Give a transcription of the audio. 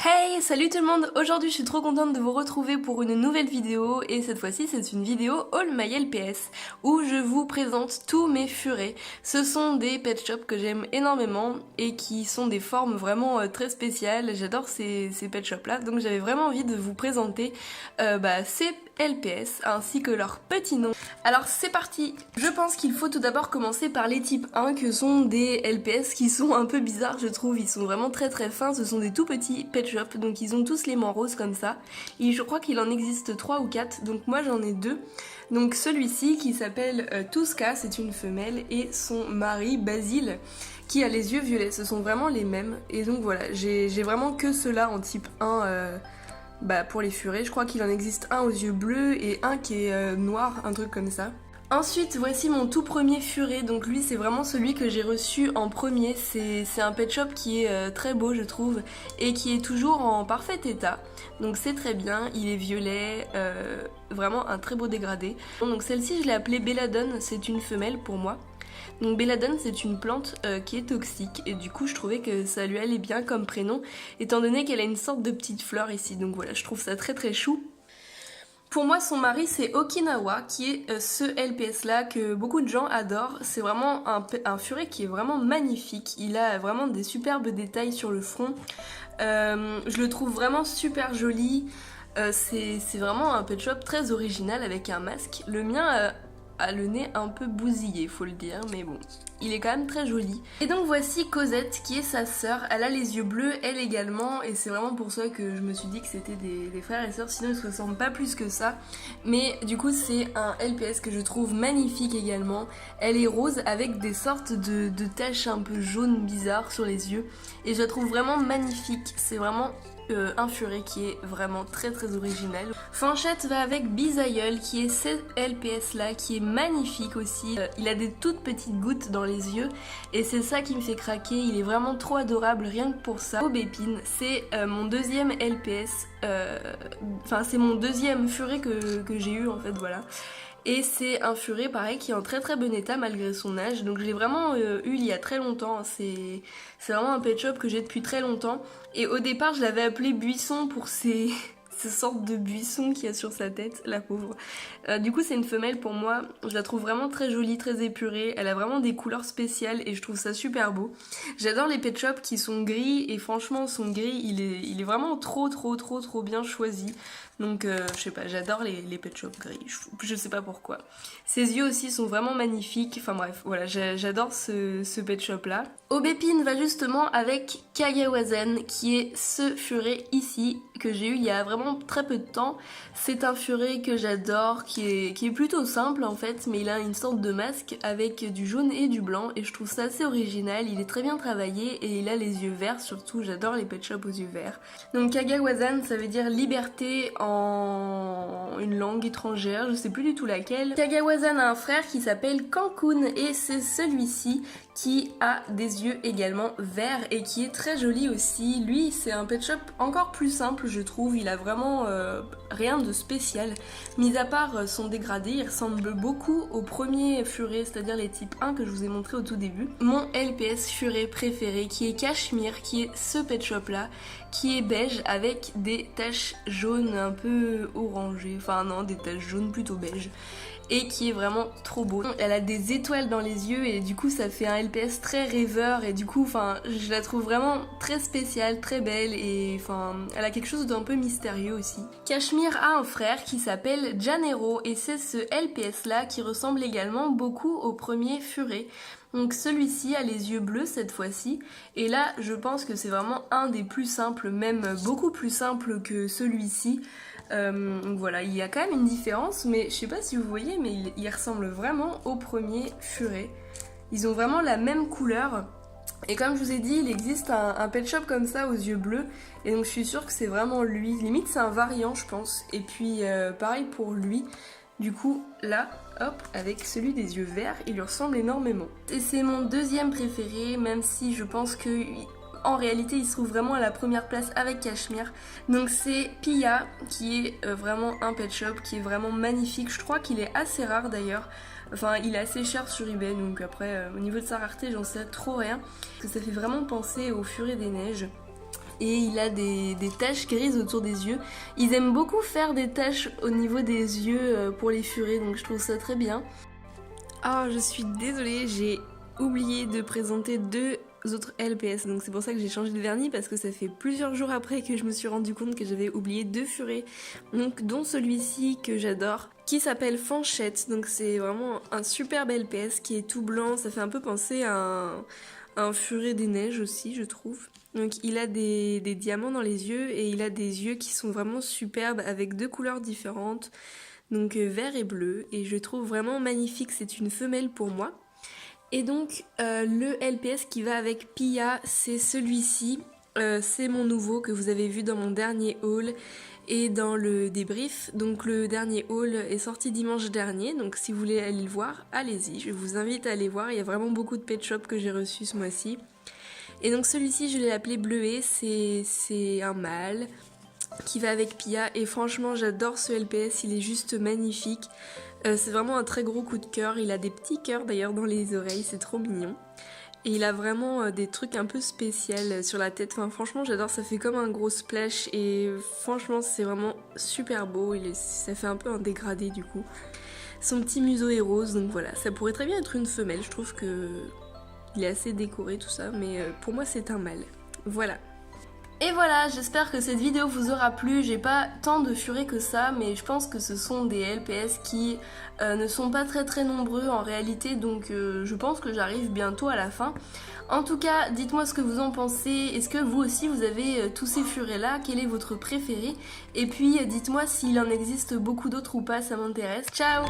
Hey, salut tout le monde! Aujourd'hui je suis trop contente de vous retrouver pour une nouvelle vidéo et cette fois-ci c'est une vidéo Haul My LPS où je vous présente tous mes furets. Ce sont des pet shops que j'aime énormément et qui sont des formes vraiment très spéciales. J'adore ces pet shops là, donc j'avais vraiment envie de vous présenter ces LPS ainsi que leurs petits noms. Alors c'est parti! Je pense qu'il faut tout d'abord commencer par les types 1 que sont des LPS qui sont un peu bizarres je trouve, ils sont vraiment très fins, ce sont des tout petits pet shops, donc ils ont tous les mains roses comme ça, et je crois qu'il en existe 3 ou 4, donc moi j'en ai 2. Donc celui-ci qui s'appelle Tuska, c'est une femelle, et son mari Basile qui a les yeux violets, ce sont vraiment les mêmes, et donc voilà, j'ai vraiment que ceux-là en type 1 pour les furets. Je crois qu'il en existe un aux yeux bleus et un qui est noir, un truc comme ça. Ensuite, voici mon tout premier furet, donc lui c'est vraiment celui que j'ai reçu en premier, c'est un pet shop qui est très beau je trouve, et qui est toujours en parfait état, donc c'est très bien, il est violet, vraiment un très beau dégradé. Donc celle-ci je l'ai appelée Belladone, c'est une femelle pour moi. Donc Belladone c'est une plante qui est toxique et du coup je trouvais que ça lui allait bien comme prénom étant donné qu'elle a une sorte de petite fleur ici, donc voilà je trouve ça très chou. Pour moi son mari c'est Okinawa qui est ce LPS là que beaucoup de gens adorent, c'est vraiment un furet qui est vraiment magnifique, il a vraiment des superbes détails sur le front, je le trouve vraiment super joli, c'est vraiment un pet shop très original avec un masque, le mien a le nez un peu bousillé, faut le dire, mais bon, il est quand même très joli. Et donc voici Cosette qui est sa sœur, elle a les yeux bleus elle également, et c'est vraiment pour ça que je me suis dit que c'était des frères et sœurs, sinon ils se ressemblent pas plus que ça. Mais du coup c'est un LPS que je trouve magnifique également, elle est rose avec des sortes de taches un peu jaunes bizarres sur les yeux, et je la trouve vraiment magnifique, c'est vraiment un furet qui est vraiment très original. Fanchette va avec Bisaïeul qui est ce LPS là qui est magnifique aussi. Il a des toutes petites gouttes dans les yeux et c'est ça qui me fait craquer, il est vraiment trop adorable rien que pour ça. Aubépine, c'est mon deuxième LPS, enfin c'est mon deuxième furet que j'ai eu en fait, voilà. Et c'est un furet pareil qui est en très bon état malgré son âge, donc je l'ai vraiment eu il y a très longtemps, c'est vraiment un pet shop que j'ai depuis très longtemps, et au départ je l'avais appelé Buisson pour ces sortes de buissons qu'il y a sur sa tête, la pauvre. Du coup c'est une femelle pour moi, je la trouve vraiment très jolie, très épurée, elle a vraiment des couleurs spéciales et je trouve ça super beau. J'adore les pet shops qui sont gris et franchement son gris il est vraiment trop bien choisi. Donc je sais pas, j'adore les pet shops gris, je sais pas pourquoi. Ses yeux aussi sont vraiment magnifiques, enfin bref, voilà, j'adore ce pet shop là. Aubépine va justement avec Kagawazen qui est ce furet ici que j'ai eu il y a vraiment très peu de temps. C'est un furet que j'adore, qui est plutôt simple en fait, mais il a une sorte de masque avec du jaune et du blanc et je trouve ça assez original, il est très bien travaillé et il a les yeux verts surtout, j'adore les pet shops aux yeux verts. Donc Kagawazan ça veut dire liberté en une langue étrangère, je sais plus du tout laquelle. Kagawazan a un frère qui s'appelle Cancun et c'est celui-ci qui a des yeux également verts et qui est très joli aussi. Lui c'est un pet shop encore plus simple je trouve, il a vraiment rien de spécial. Mis à part son dégradé, il ressemble beaucoup au premier furet, c'est-à-dire les types 1 que je vous ai montré au tout début. Mon LPS furet préféré qui est Cachemire, qui est ce pet shop là, qui est beige avec des taches jaunes un peu orangées, enfin non, des taches jaunes plutôt beige, et qui est vraiment trop beau. Elle a des étoiles dans les yeux et du coup ça fait un LPS très rêveur et du coup enfin je la trouve vraiment très spéciale, très belle et enfin elle a quelque chose d'un peu mystérieux aussi. Cachemire a un frère qui s'appelle Janero et c'est ce LPS là qui ressemble également beaucoup au premier furet. Donc celui-ci a les yeux bleus cette fois-ci et là je pense que c'est vraiment un des plus simples, même beaucoup plus simple que celui-ci. Donc voilà, il y a quand même une différence, mais je sais pas si vous voyez, mais il ressemble vraiment au premier furet. Ils ont vraiment la même couleur. Et comme je vous ai dit, il existe un pet shop comme ça aux yeux bleus, et donc je suis sûre que c'est vraiment lui. Limite c'est un variant je pense, et puis pareil pour lui. Du coup là, hop, avec celui des yeux verts, il lui ressemble énormément. Et c'est mon deuxième préféré, même si je pense que en réalité il se trouve vraiment à la première place avec Cachemire. Donc c'est Pia qui est vraiment un pet shop qui est vraiment magnifique, je crois qu'il est assez rare d'ailleurs. Enfin il est assez cher sur eBay, donc après au niveau de sa rareté j'en sais trop rien. Parce que ça fait vraiment penser au Furet des Neiges. et il a des taches grises autour des yeux. Ils aiment beaucoup faire des taches au niveau des yeux pour les furets, donc je trouve ça très bien. Oh, je suis désolée, j'ai oublié de présenter deux autres LPS, donc c'est pour ça que j'ai changé de vernis, parce que ça fait plusieurs jours après que je me suis rendu compte que j'avais oublié deux furets, donc dont celui-ci que j'adore, qui s'appelle Fanchette. Donc c'est vraiment un superbe LPS qui est tout blanc, ça fait un peu penser à un furet des neiges aussi, je trouve. Donc il a des diamants dans les yeux et il a des yeux qui sont vraiment superbes avec deux couleurs différentes, donc vert et bleu, et je trouve vraiment magnifique. C'est une femelle pour moi. Et donc le LPS qui va avec Pia, c'est celui-ci. C'est mon nouveau que vous avez vu dans mon dernier haul et dans le débrief. Donc le dernier haul est sorti dimanche dernier, donc si vous voulez aller le voir, allez-y. Je vous invite à aller voir, il y a vraiment beaucoup de pet shops que j'ai reçus ce mois-ci. Et donc celui-ci, je l'ai appelé Bleuet, c'est un mâle qui va avec Pia, et franchement j'adore ce LPS, il est juste magnifique. C'est vraiment un très gros coup de cœur, il a des petits cœurs d'ailleurs dans les oreilles, c'est trop mignon. Et il a vraiment des trucs un peu spéciaux sur la tête, enfin franchement j'adore, ça fait comme un gros splash et franchement c'est vraiment super beau, ça fait un peu un dégradé du coup. Son petit museau est rose, donc voilà, ça pourrait très bien être une femelle, je trouve que il est assez décoré tout ça, mais pour moi c'est un mâle. Voilà. Et voilà, j'espère que cette vidéo vous aura plu. J'ai pas tant de furets que ça, mais je pense que ce sont des LPS qui ne sont pas très nombreux en réalité, donc je pense que j'arrive bientôt à la fin. En tout cas, dites-moi ce que vous en pensez. Est-ce que vous aussi vous avez tous ces furets là? Quel est votre préféré? Et puis dites-moi s'il en existe beaucoup d'autres ou pas, ça m'intéresse. Ciao!